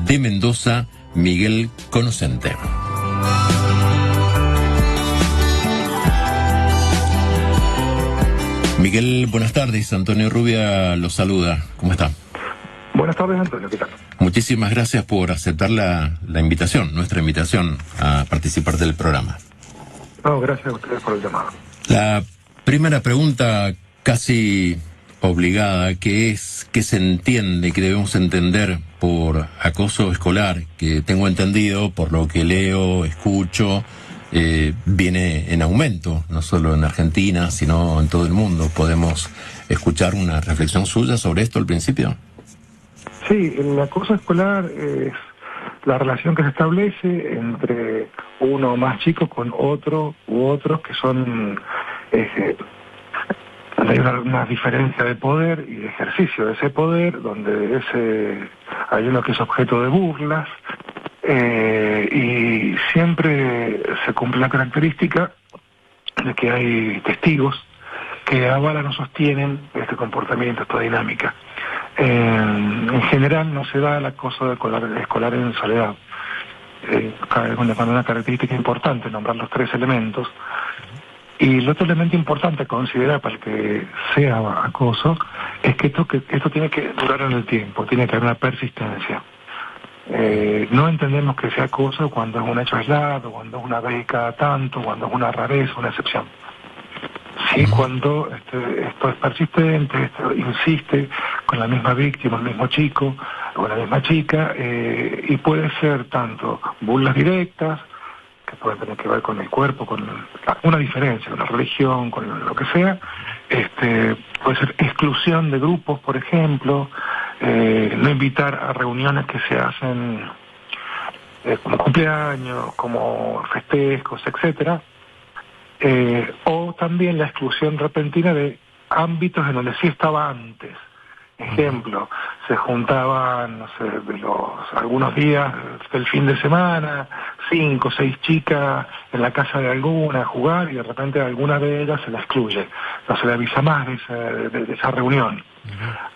de Mendoza, Miguel Conocente. Miguel, buenas tardes. Antonio Rubia lo saluda. ¿Cómo está? Buenas tardes, Antonio. ¿Qué tal? Muchísimas gracias por aceptar la invitación, nuestra invitación a participar del programa. No, gracias a ustedes por el llamado. La primera pregunta casi obligada, que es ¿qué se entiende, qué debemos entender por acoso escolar? Que tengo entendido, por lo que leo, escucho, viene en aumento, no solo en Argentina, sino en todo el mundo. ¿Podemos escuchar una reflexión suya sobre esto al principio? Sí, el acoso escolar es la relación que se establece entre uno o más chicos con otro u otros que son... hay una diferencia de poder y de ejercicio de ese poder, donde hay uno que es objeto de burlas, y siempre se cumple la característica de que hay testigos que avalan o sostienen este comportamiento, esta dinámica. En general no se da el acoso escolar en soledad. Con una característica importante, nombrar los tres elementos. Y el otro elemento importante a considerar para que sea acoso es que esto tiene que durar en el tiempo, tiene que haber una persistencia. No entendemos que sea acoso cuando es un hecho aislado, cuando es una vez cada tanto, cuando es una rareza, una excepción. Sí, cuando esto es persistente, esto insiste con la misma víctima, el mismo chico o la misma chica, y puede ser tanto burlas directas, que pueden tener que ver con el cuerpo, con una diferencia, con la religión, con lo que sea, puede ser exclusión de grupos, por ejemplo, no invitar a reuniones que se hacen como cumpleaños, como festejos, etcétera, o también la exclusión repentina de ámbitos en donde sí estaba antes. Ejemplo, se juntaban, no sé, algunos días del fin de semana, 5 o 6 chicas en la casa de alguna a jugar, y de repente a alguna de ellas se la excluye, no se le avisa más de esa reunión.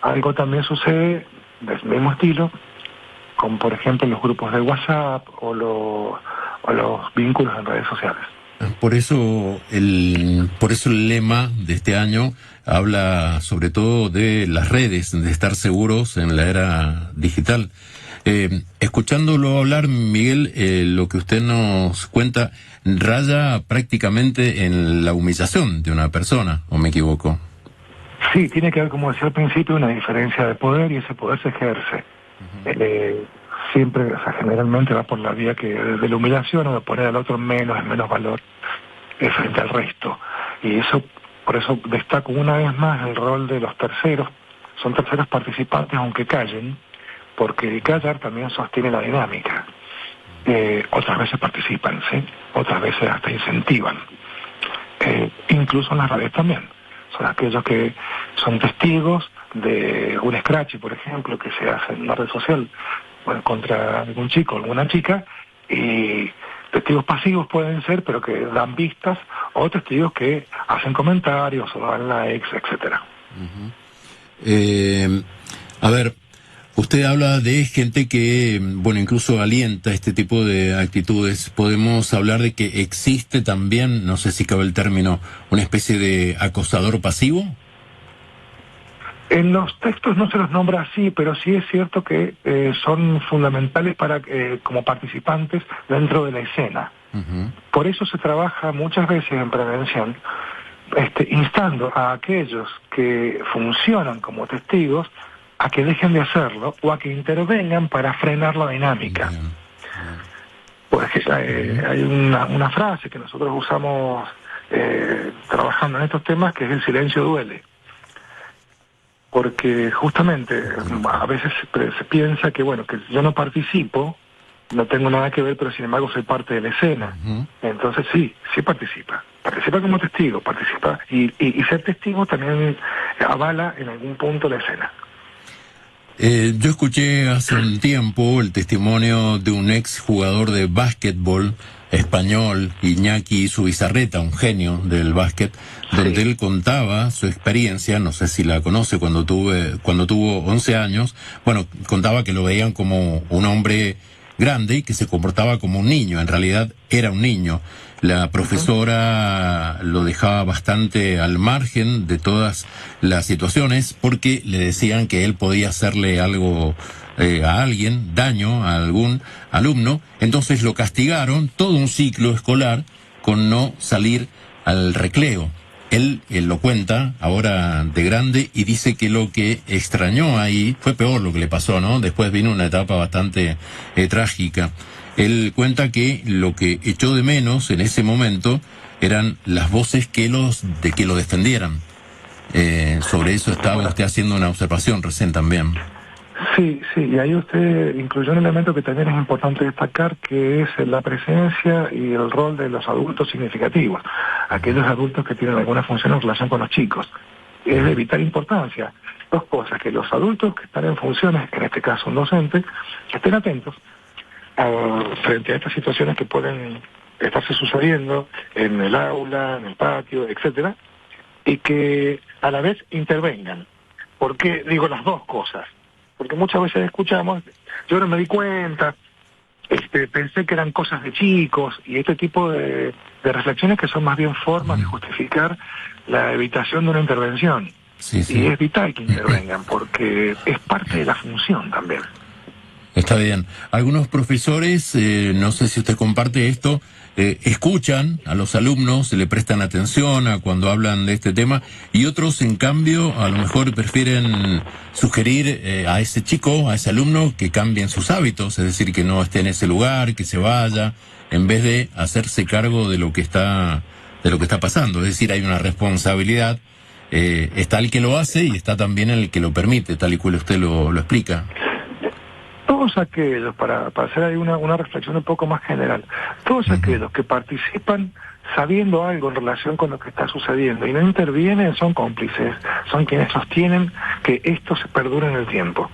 Algo también sucede del mismo estilo, con por ejemplo los grupos de WhatsApp o los vínculos en redes sociales. Por eso el lema de este año habla sobre todo de las redes, de estar seguros en la era digital. Escuchándolo hablar, Miguel, lo que usted nos cuenta raya prácticamente en la humillación de una persona, ¿o me equivoco? Sí, tiene que haber, como decía al principio, una diferencia de poder, y ese poder se ejerce. Siempre, o sea, generalmente va por la vía de la humillación, o de poner al otro en menos valor frente al resto. Y por eso destaco una vez más el rol de los terceros. Son terceros participantes aunque callen, porque el callar también sostiene la dinámica. Otras veces participan, ¿sí? Otras veces hasta incentivan. Incluso en las redes también. Son aquellos que son testigos de un scratch, por ejemplo, que se hace en una red social, contra algún chico o alguna chica, y testigos pasivos pueden ser, pero que dan vistas, o testigos que hacen comentarios o dan likes, etcétera. A ver, usted habla de gente que, incluso alienta este tipo de actitudes. ¿Podemos hablar de que existe también, no sé si cabe el término, una especie de acosador pasivo? En los textos no se los nombra así, pero sí es cierto que son fundamentales como participantes dentro de la escena. Por eso se trabaja muchas veces en prevención, instando a aquellos que funcionan como testigos a que dejen de hacerlo o a que intervengan para frenar la dinámica. Pues hay una frase que nosotros usamos trabajando en estos temas, que es el silencio duele. Porque justamente a veces se piensa que que yo no participo, no tengo nada que ver, pero sin embargo soy parte de la escena. Entonces sí participa como testigo, participa, y ser testigo también avala en algún punto la escena. Yo escuché hace un tiempo el testimonio de un ex jugador de básquetbol español, Iñaki Zubizarreta, un genio del básquet, donde él contaba su experiencia, no sé si la conoce, cuando tuvo 11 años, bueno, contaba que lo veían como un hombre grande y que se comportaba como un niño, en realidad era un niño. La profesora lo dejaba bastante al margen de todas las situaciones porque le decían que él podía hacerle algo a alguien, daño a algún alumno, entonces lo castigaron todo un ciclo escolar con no salir al recreo. Él lo cuenta ahora de grande y dice que lo que extrañó ahí fue peor lo que le pasó, ¿no? Después vino una etapa bastante trágica. Él cuenta que lo que echó de menos en ese momento eran las voces que lo defendieran. Sobre eso estaba usted haciendo una observación recién también. Sí, y ahí usted incluyó un elemento que también es importante destacar, que es la presencia y el rol de los adultos significativos, aquellos adultos que tienen alguna función en relación con los chicos. Es de vital importancia. Dos cosas: que los adultos que están en funciones, en este caso un docente, estén atentos frente a estas situaciones que pueden estarse sucediendo en el aula, en el patio, etcétera, y que a la vez intervengan. ¿Por qué digo las dos cosas? Porque muchas veces escuchamos, yo no me di cuenta, pensé que eran cosas de chicos, y este tipo de reflexiones que son más bien formas de justificar la evitación de una intervención. Sí. Y es vital que intervengan, porque es parte de la función también. Está bien. Algunos profesores, no sé si usted comparte esto, escuchan a los alumnos, se le prestan atención a cuando hablan de este tema, y otros, en cambio, a lo mejor prefieren sugerir a ese chico, a ese alumno, que cambien sus hábitos, es decir, que no esté en ese lugar, que se vaya, en vez de hacerse cargo de lo que está pasando. Es decir, hay una responsabilidad, está el que lo hace y está también el que lo permite, tal y cual usted lo explica. Todos aquellos, para hacer ahí una reflexión un poco más general, todos aquellos que participan sabiendo algo en relación con lo que está sucediendo y no intervienen son cómplices, son quienes sostienen que esto se perdure en el tiempo.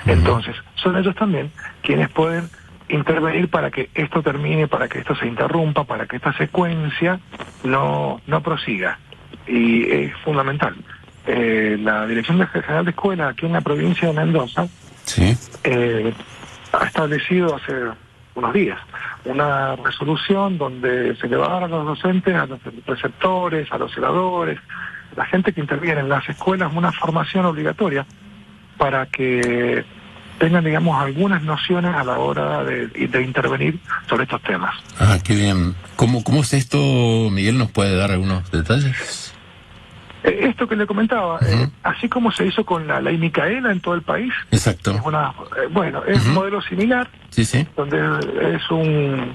Entonces, son ellos también quienes pueden intervenir para que esto termine, para que esto se interrumpa, para que esta secuencia no prosiga. Y es fundamental. La Dirección General de Escuela aquí en la provincia de Mendoza Sí. Ha establecido hace unos días una resolución donde se le va a dar a los docentes, a los preceptores, a los celadores, la gente que interviene en las escuelas, una formación obligatoria para que tengan, digamos, algunas nociones a la hora de intervenir sobre estos temas. Ah, qué bien. ¿Cómo es esto, Miguel? ¿Nos puede dar algunos detalles? Esto que le comentaba, así como se hizo con la ley Micaela en todo el país. Exacto. Es un modelo similar, sí, donde es un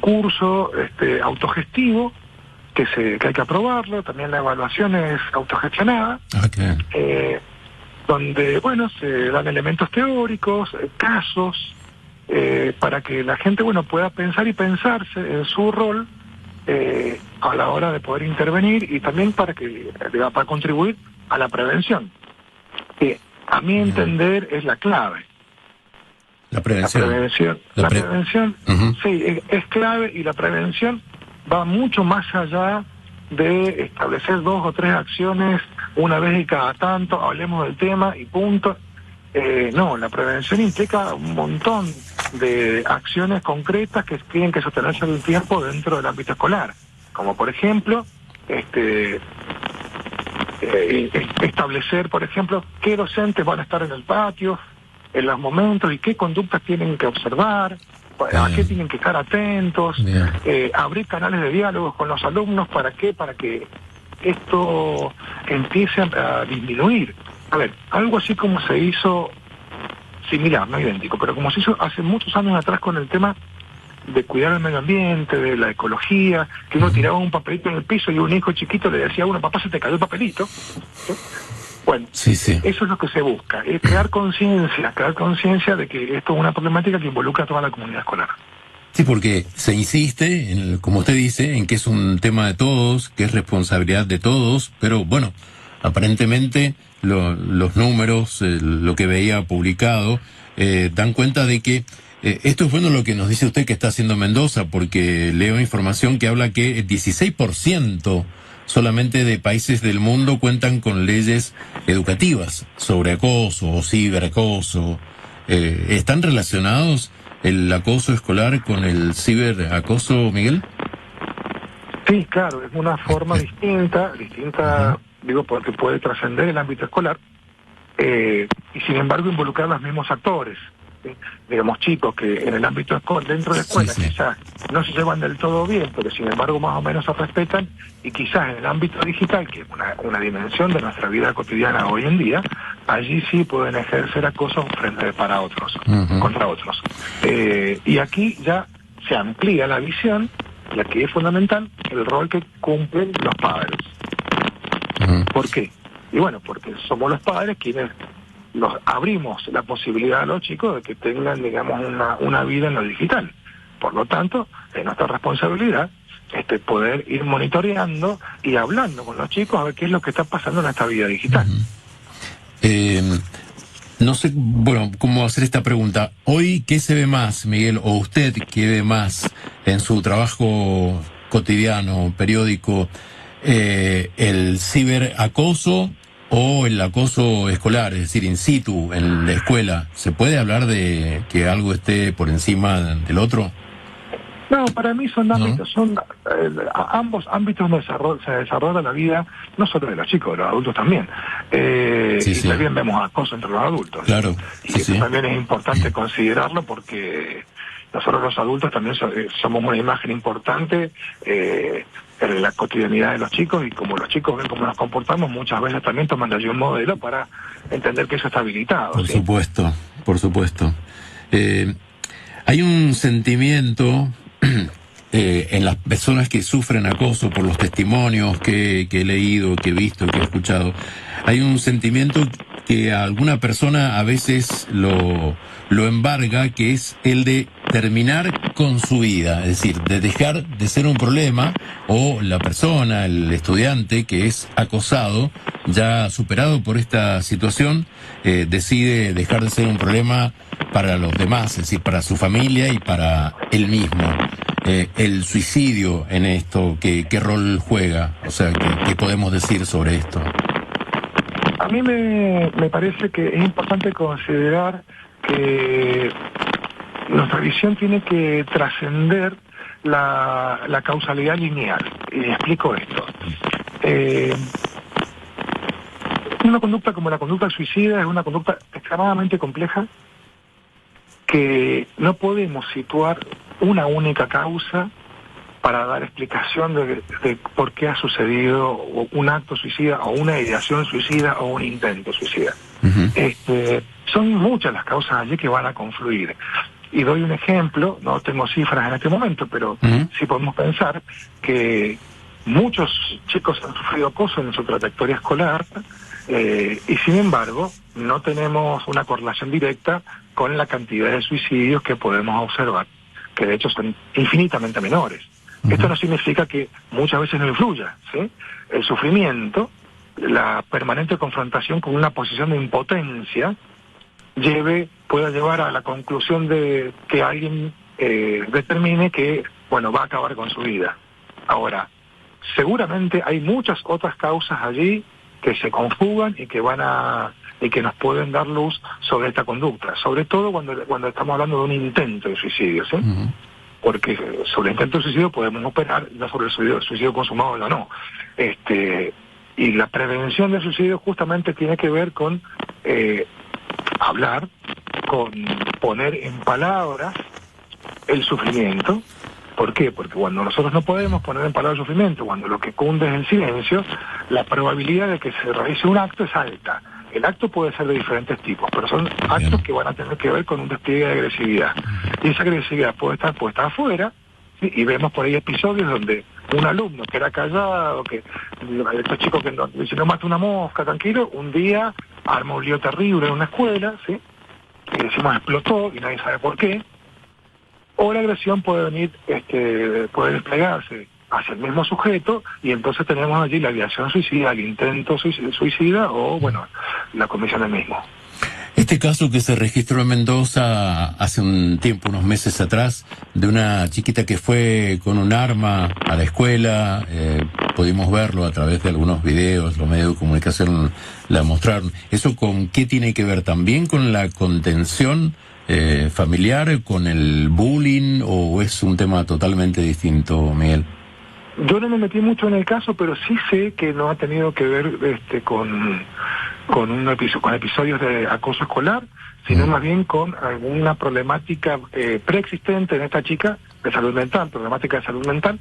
curso autogestivo que hay que aprobarlo. También la evaluación es autogestionada, donde se dan elementos teóricos, casos, para que la gente pueda pensar y pensarse en su rol a la hora de poder intervenir, y también para contribuir a la prevención, que a mi entender es la clave. La prevención. La prevención, sí, es clave, y la prevención va mucho más allá de establecer 2 o 3 acciones una vez y cada tanto, hablemos del tema y punto. No, la prevención implica un montón de acciones concretas que tienen que sostenerse en el tiempo dentro del ámbito escolar, como por ejemplo establecer, por ejemplo, qué docentes van a estar en el patio en los momentos y qué conductas tienen que observar, a qué tienen que estar atentos, abrir canales de diálogo con los alumnos. ¿Para qué? Para que esto empiece a disminuir. A ver, algo así como se hizo, similar, no idéntico, pero como se hizo hace muchos años atrás con el tema de cuidar el medio ambiente, de la ecología, que uno tiraba un papelito en el piso y un hijo chiquito le decía a uno: papá, se te cayó el papelito. Bueno, sí. Eso es lo que se busca, es crear conciencia de que esto es una problemática que involucra a toda la comunidad escolar. Sí, porque se insiste, como usted dice, en que es un tema de todos, que es responsabilidad de todos, pero bueno, aparentemente los números, lo que veía publicado, dan cuenta de que Esto es bueno lo que nos dice usted que está haciendo Mendoza, porque leo información que habla que el 16% solamente de países del mundo cuentan con leyes educativas sobre acoso o ciberacoso. ¿Están relacionados el acoso escolar con el ciberacoso, Miguel? Sí, claro, es una forma distinta, digo, porque puede trascender el ámbito escolar, y sin embargo involucrar a los mismos actores. ¿Sí? Digamos, chicos que en el ámbito escolar, dentro de la escuela, quizás no se llevan del todo bien, pero sin embargo más o menos se respetan, y quizás en el ámbito digital, que es una dimensión de nuestra vida cotidiana hoy en día, allí sí pueden ejercer acoso para otros, contra otros. Y aquí ya se amplía la visión, y aquí es fundamental el rol que cumplen los padres. ¿Por qué? Y bueno, porque somos los padres quienes nos abrimos la posibilidad a los chicos de que tengan, digamos, una vida en lo digital. Por lo tanto, es nuestra responsabilidad poder ir monitoreando y hablando con los chicos a ver qué es lo que está pasando en esta vida digital. No sé, bueno, cómo hacer esta pregunta. Hoy, ¿qué se ve más, Miguel, o usted qué ve más en su trabajo cotidiano, periódico, el ciberacoso o el acoso escolar, es decir, in situ, en la escuela? ¿Se puede hablar de que algo esté por encima del otro? No, para mí son ámbitos, ambos ámbitos se desarrolla la vida, no solo de los chicos, de los adultos también. Y también vemos acoso entre los adultos. Claro. Y eso también es importante considerarlo, porque nosotros los adultos también somos una imagen importante en la cotidianidad de los chicos, y como los chicos ven cómo nos comportamos, muchas veces también toman de allí un modelo para entender que eso está habilitado. Por supuesto, por supuesto. Hay un sentimiento en las personas que sufren acoso, por los testimonios que he leído, que he visto, que he escuchado. Hay un sentimiento que a alguna persona a veces lo embarga, que es el de terminar con su vida, es decir, de dejar de ser un problema, o la persona, el estudiante que es acosado, ya superado por esta situación, decide dejar de ser un problema para los demás, es decir, para su familia y para él mismo. El suicidio en esto, ¿qué rol juega? O sea, ¿qué podemos decir sobre esto? A mí me parece que es importante considerar que nuestra visión tiene que trascender la causalidad lineal. Y explico esto. Una conducta como la conducta suicida es una conducta extremadamente compleja, que no podemos situar una única causa para dar explicación de por qué ha sucedido un acto suicida, o una ideación suicida, o un intento suicida. Son muchas las causas allí que van a confluir. Y doy un ejemplo, no tengo cifras en este momento, pero sí podemos pensar que muchos chicos han sufrido acoso en su trayectoria escolar, y sin embargo no tenemos una correlación directa con la cantidad de suicidios que podemos observar, que de hecho son infinitamente menores. Esto no significa que muchas veces no influya, ¿sí? El sufrimiento, la permanente confrontación con una posición de impotencia, pueda llevar a la conclusión de que alguien determine que, bueno, va a acabar con su vida. Ahora, seguramente hay muchas otras causas allí que se conjugan y que nos pueden dar luz sobre esta conducta, sobre todo cuando estamos hablando de un intento de suicidio, ¿sí? Porque sobre el intento de suicidio podemos operar, no sobre el suicidio consumado o no. Y la prevención del suicidio justamente tiene que ver con hablar, con poner en palabras el sufrimiento. ¿Por qué? Porque cuando nosotros no podemos poner en palabras el sufrimiento, cuando lo que cunde es el silencio, la probabilidad de que se realice un acto es alta. El acto puede ser de diferentes tipos, pero son actos que van a tener que ver con un despliegue de agresividad. Y esa agresividad puede estar puesta afuera, ¿sí? Y vemos por ahí episodios donde un alumno que era callado, que estos chicos que no mata una mosca, tranquilo, un día arma un lío terrible en una escuela, ¿sí? Que decimos explotó y nadie sabe por qué. O la agresión puede venir, puede desplegarse hacia el mismo sujeto, y entonces tenemos allí la ideación suicida, el intento suicida, o bueno, la comisión del mismo. Este caso que se registró en Mendoza hace un tiempo, unos meses atrás, de una chiquita que fue con un arma a la escuela, pudimos verlo a través de algunos videos, los medios de comunicación la mostraron. ¿Eso con qué tiene que ver? ¿También con la contención familiar, con el bullying, o es un tema totalmente distinto, Miguel? Yo no me metí mucho en el caso, pero sí sé que no ha tenido que ver con episodios de acoso escolar, sino más bien con alguna problemática preexistente en esta chica de salud mental, problemática de salud mental,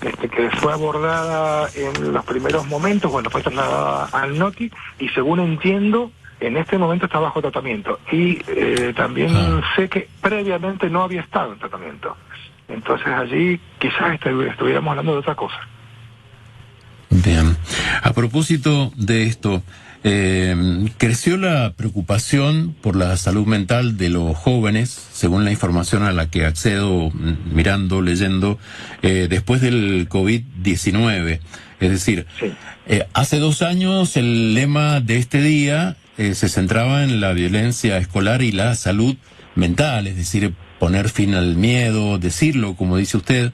que fue abordada en los primeros momentos, bueno, fue trasladada al NOTI, y según entiendo, en este momento está bajo tratamiento. Y también sé que previamente no había estado en tratamiento. Entonces allí quizás estuviéramos hablando de otra cosa. Bien. A propósito de esto, creció la preocupación por la salud mental de los jóvenes, según la información a la que accedo mirando, leyendo, después del COVID-19. Es decir, sí. Hace 2 años el lema de este día se centraba en la violencia escolar y la salud mental, es decir, poner fin al miedo, decirlo, como dice usted,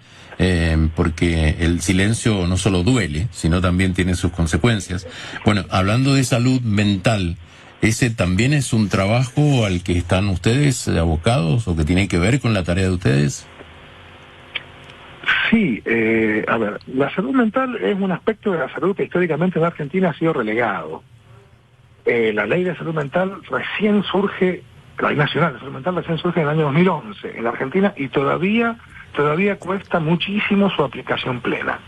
porque el silencio no solo duele, sino también tiene sus consecuencias. Bueno, hablando de salud mental, ¿ese también es un trabajo al que están ustedes abocados o que tiene que ver con la tarea de ustedes? Sí, a ver, la salud mental es un aspecto de la salud que históricamente en Argentina ha sido relegado. La ley de salud mental recién surge, la ley nacional de salud mental recién surge en el año 2011 en la Argentina, y todavía cuesta muchísimo su aplicación plena.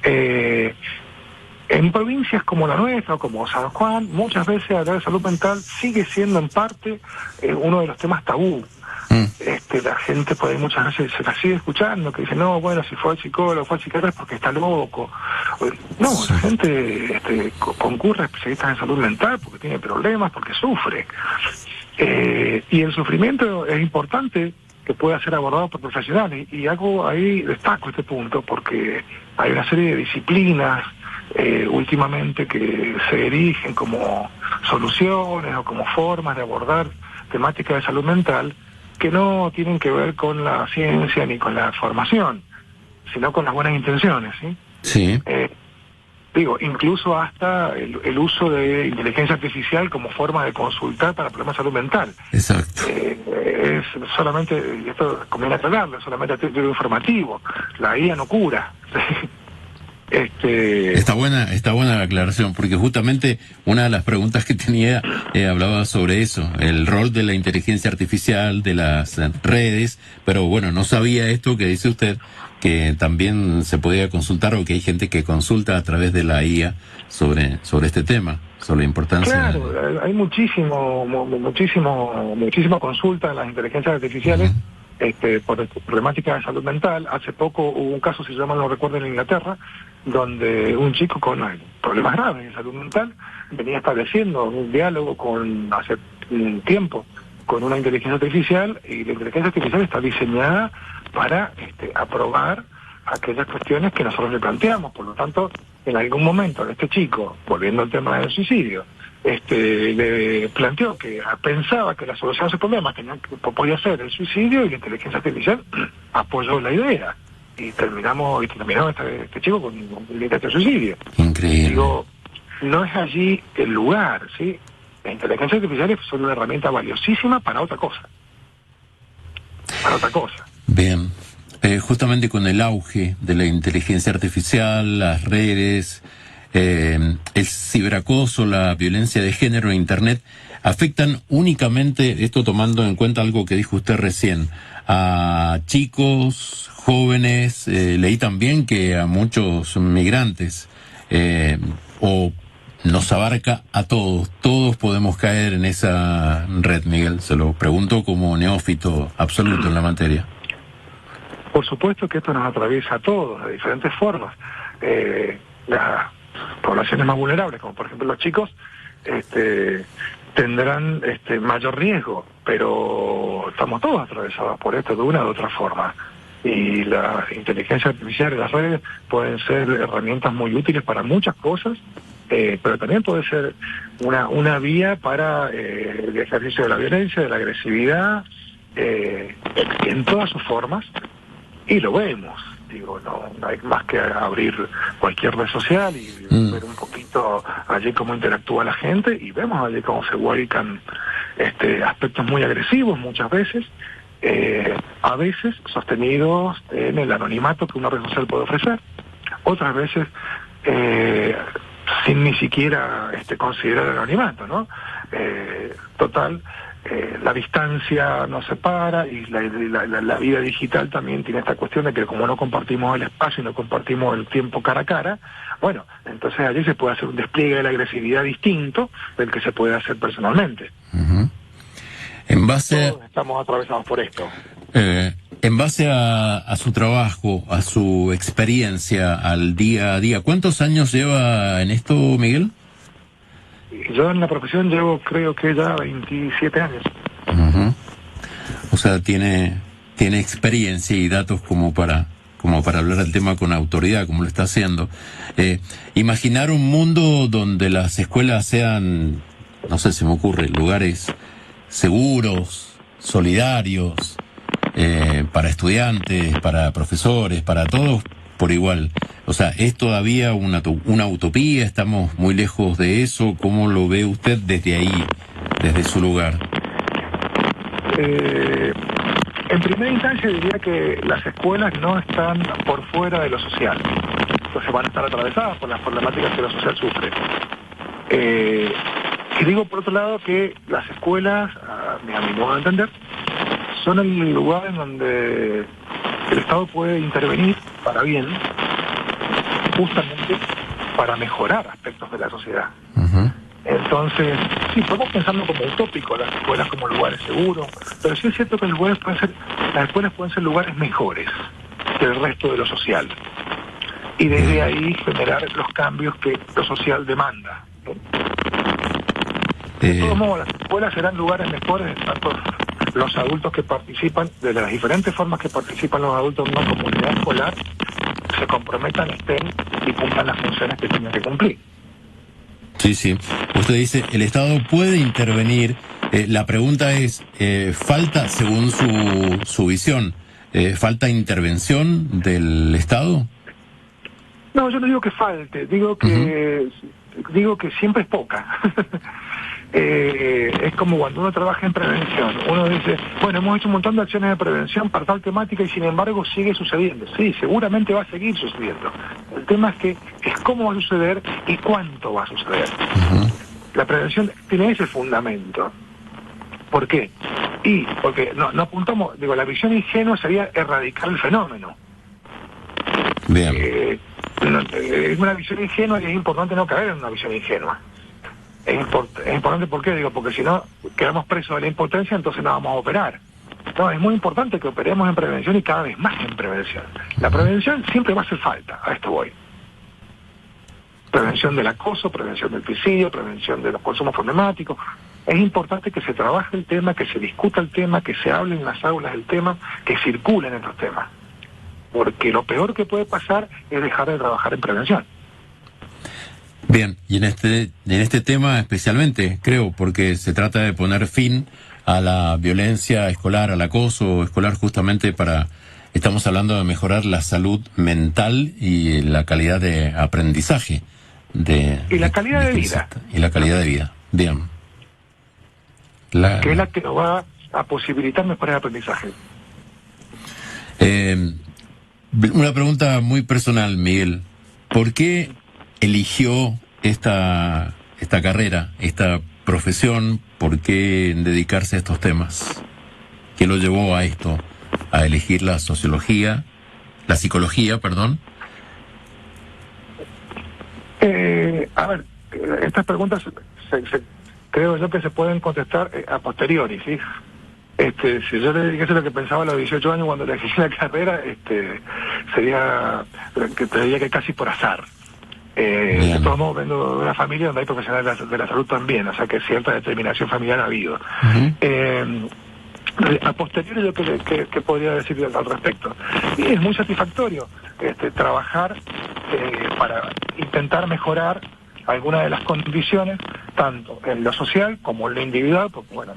En provincias como la nuestra, como San Juan, muchas veces hablar de salud mental sigue siendo en parte uno de los temas tabú. La gente por ahí muchas veces se la sigue escuchando, que dice, no, bueno, si fue al psicólogo, fue al psiquiatra es porque está loco. No, la gente concurre a especialistas en salud mental porque tiene problemas, porque sufre. Y el sufrimiento es importante que pueda ser abordado por profesionales, y hago ahí, destaco este punto, porque hay una serie de disciplinas últimamente que se erigen como soluciones o como formas de abordar temáticas de salud mental que no tienen que ver con la ciencia ni con la formación, sino con las buenas intenciones, ¿sí? Sí. Incluso hasta el uso de inteligencia artificial como forma de consultar para problemas de salud mental. Exacto. Es solamente, y esto conviene aclararlo, solamente a título informativo. La IA no cura. Está buena la aclaración, porque justamente una de las preguntas que tenía hablaba sobre eso, el rol de la inteligencia artificial, de las redes, pero bueno, no sabía esto que dice usted, que también se podía consultar, o que hay gente que consulta a través de la IA sobre este tema, sobre la importancia. Claro, hay muchísima consulta en las inteligencias artificiales. Por problemática de salud mental. Hace poco hubo un caso, si yo mal no recuerdo, en Inglaterra, donde un chico con problemas graves de salud mental venía estableciendo un diálogo hace un tiempo con una inteligencia artificial, y la inteligencia artificial está diseñada para aprobar aquellas cuestiones que nosotros le planteamos. Por lo tanto, en algún momento este chico, volviendo al tema del suicidio, le planteó que pensaba que la solución a ese problema podía ser el suicidio, y la inteligencia artificial apoyó la idea, y terminó este chico con un intento de suicidio. Increíble. Digo, no es allí el lugar, ¿sí? La inteligencia artificial es una herramienta valiosísima para otra cosa. Bien. Justamente con el auge de la inteligencia artificial, las redes, el ciberacoso, la violencia de género en Internet, afectan únicamente, esto tomando en cuenta algo que dijo usted recién, a chicos, jóvenes, leí también que a muchos migrantes, o nos abarca a todos podemos caer en esa red, Miguel, se lo pregunto como neófito absoluto en la materia. Por supuesto que esto nos atraviesa a todos, de diferentes formas. Las poblaciones más vulnerables, como por ejemplo los chicos, tendrán mayor riesgo, pero estamos todos atravesados por esto de una u otra forma. Y la inteligencia artificial y las redes pueden ser herramientas muy útiles para muchas cosas, pero también puede ser una vía para el ejercicio de la violencia, de la agresividad, en todas sus formas, y lo vemos. Digo, no hay más que abrir cualquier red social y ver un poquito allí cómo interactúa la gente, y vemos allí cómo se vuelcan aspectos muy agresivos muchas veces, a veces sostenidos en el anonimato que una red social puede ofrecer, otras veces sin ni siquiera considerar el anonimato, ¿no? Total, la distancia nos separa, y la vida digital también tiene esta cuestión de que como no compartimos el espacio y no compartimos el tiempo cara a cara, bueno, entonces allí se puede hacer un despliegue de la agresividad distinto del que se puede hacer personalmente. Uh-huh. Todos estamos atravesados por esto. En base a su trabajo, a su experiencia, al día a día, ¿cuántos años lleva en esto, Miguel? Yo en la profesión llevo, creo que ya 27 años. Uh-huh. O sea, tiene experiencia y datos como para hablar del tema con autoridad, como lo está haciendo. Imaginar un mundo donde las escuelas sean, no sé, se me ocurre, lugares seguros, solidarios, para estudiantes, para profesores, para todos por igual. O sea, ¿es todavía una utopía? ¿Estamos muy lejos de eso? ¿Cómo lo ve usted desde ahí, desde su lugar? En primera instancia diría que las escuelas no están por fuera de lo social. Entonces van a estar atravesadas por las problemáticas que lo social sufre. Y digo por otro lado que las escuelas, a mi modo de entender, son el lugar en donde el Estado puede intervenir para bien, justamente para mejorar aspectos de la sociedad. Uh-huh. Entonces, sí, podemos pensarlo como utópico, las escuelas como lugares seguros, pero sí es cierto que las escuelas pueden ser lugares mejores que el resto de lo social. Y desde ahí generar los cambios que lo social demanda, ¿no? De todos modos, las escuelas serán lugares mejores en tanto los adultos que participan, de las diferentes formas que participan los adultos en una comunidad escolar, se comprometan, estén y cumplan las funciones que tienen que cumplir. Sí, sí. Usted dice, el Estado puede intervenir. La pregunta es, ¿falta, según su visión, falta intervención del Estado? No, yo no digo que falte, digo que siempre es poca. Es como cuando uno trabaja en prevención, uno dice, bueno, hemos hecho un montón de acciones de prevención para tal temática y sin embargo sigue sucediendo. Sí, seguramente va a seguir sucediendo. El tema es que es cómo va a suceder y cuánto va a suceder. Uh-huh. La prevención tiene ese fundamento. ¿Por qué? Porque no apuntamos, la visión ingenua sería erradicar el fenómeno. Bien. Es una visión ingenua y es importante no caer en una visión ingenua. Es importante, ¿por qué? Porque si no, quedamos presos de la impotencia, entonces no vamos a operar. No, es muy importante que operemos en prevención y cada vez más en prevención. La prevención siempre va a hacer falta, a esto voy. Prevención del acoso, prevención del suicidio, prevención de los consumos problemáticos. Es importante que se trabaje el tema, que se discuta el tema, que se hable en las aulas del tema, que circulen estos temas. Porque lo peor que puede pasar es dejar de trabajar en prevención. Bien, y en este tema especialmente, creo, porque se trata de poner fin a la violencia escolar, al acoso escolar, justamente estamos hablando de mejorar la salud mental y la calidad de aprendizaje. Y la calidad de vida. Y la calidad de vida, bien. Que es la que nos va a posibilitar mejores aprendizajes. Una pregunta muy personal, Miguel. ¿Por qué eligió esta carrera, esta profesión? ¿Por qué dedicarse a estos temas? ¿Qué lo llevó a esto? A elegir la psicología, perdón. A ver, estas preguntas creo yo que se pueden contestar a posteriori, ¿sí? Si yo le dijese lo que pensaba a los 18 años cuando elegí la carrera, sería que te diría que casi por azar. De todos modos, vengo de una familia donde hay profesionales de la salud también, o sea que cierta determinación familiar ha habido. Uh-huh. A posteriori, yo que podría decir al respecto. Y es muy satisfactorio trabajar para intentar mejorar algunas de las condiciones, tanto en lo social como en lo individual, porque bueno,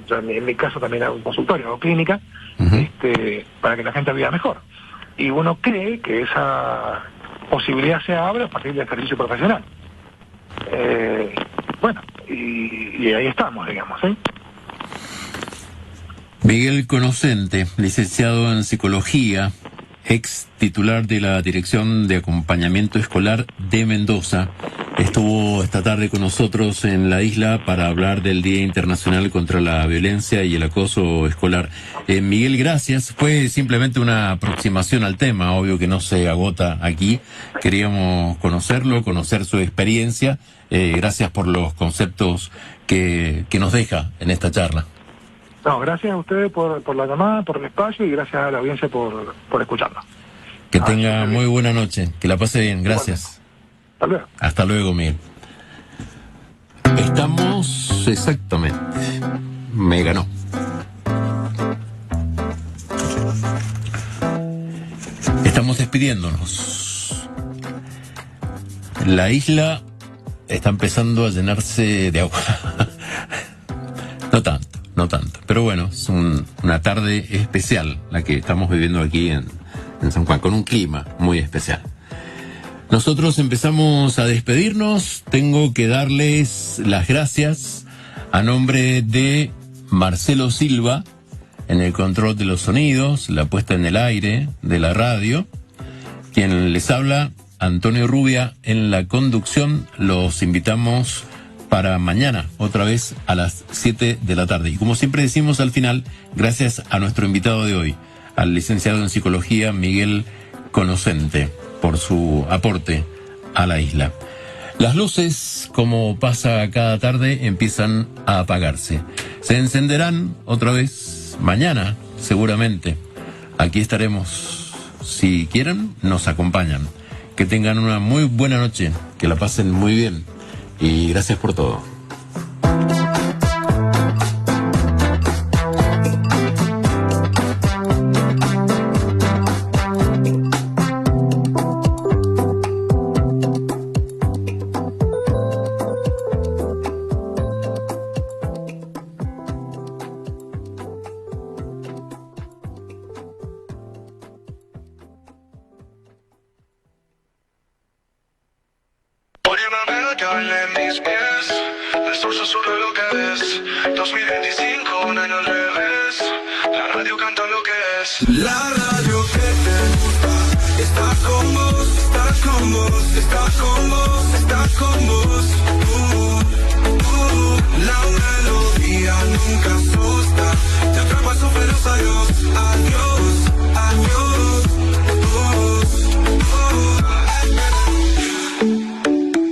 yo en mi caso también hago un consultorio, hago clínica, para que la gente viva mejor. Y uno cree que esa posibilidad se abre a partir del ejercicio profesional. Bueno, y ahí estamos, digamos, ¿sí? Miguel Conocente, licenciado en Psicología, ex titular de la Dirección de Acompañamiento Escolar de Mendoza, estuvo esta tarde con nosotros en la isla para hablar del Día Internacional contra la Violencia y el Acoso Escolar. Miguel, gracias. Fue simplemente una aproximación al tema, obvio que no se agota aquí. Queríamos conocerlo, conocer su experiencia. Gracias por los conceptos que nos deja en esta charla. No, gracias a ustedes por la llamada, por el espacio y gracias a la audiencia por escucharnos. Que tenga muy buena noche, que la pase bien, gracias. Hasta luego. Hasta luego, Miguel. Estamos exactamente. Me ganó. Estamos despidiéndonos. La isla está empezando a llenarse de agua. No tanto, pero bueno, es una tarde especial la que estamos viviendo aquí en San Juan, con un clima muy especial. Nosotros empezamos a despedirnos. Tengo que darles las gracias a nombre de Marcelo Silva en el control de los sonidos, la puesta en el aire de la radio. Quien les habla, Antonio Rubia, en la conducción. Los invitamos para mañana, otra vez a las 7 de la tarde. Y como siempre decimos al final, gracias a nuestro invitado de hoy, al licenciado en Psicología Miguel Conocente, por su aporte a la isla. Las luces, como pasa cada tarde, empiezan a apagarse. Se encenderán otra vez mañana, seguramente. Aquí estaremos. Si quieren, nos acompañan. Que tengan una muy buena noche, que la pasen muy bien. Y gracias por todo.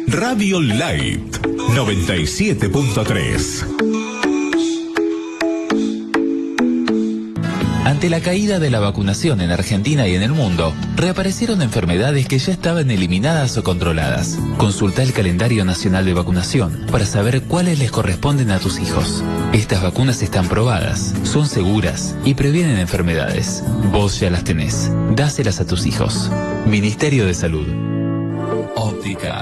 Radio Light 97.3. Ante la caída de la vacunación en Argentina y en el mundo, reaparecieron enfermedades que ya estaban eliminadas o controladas. Consulta el calendario nacional de vacunación para saber cuáles les corresponden a tus hijos. Estas vacunas están probadas, son seguras y previenen enfermedades. Vos ya las tenés. Dáselas a tus hijos. Ministerio de Salud. Óptica.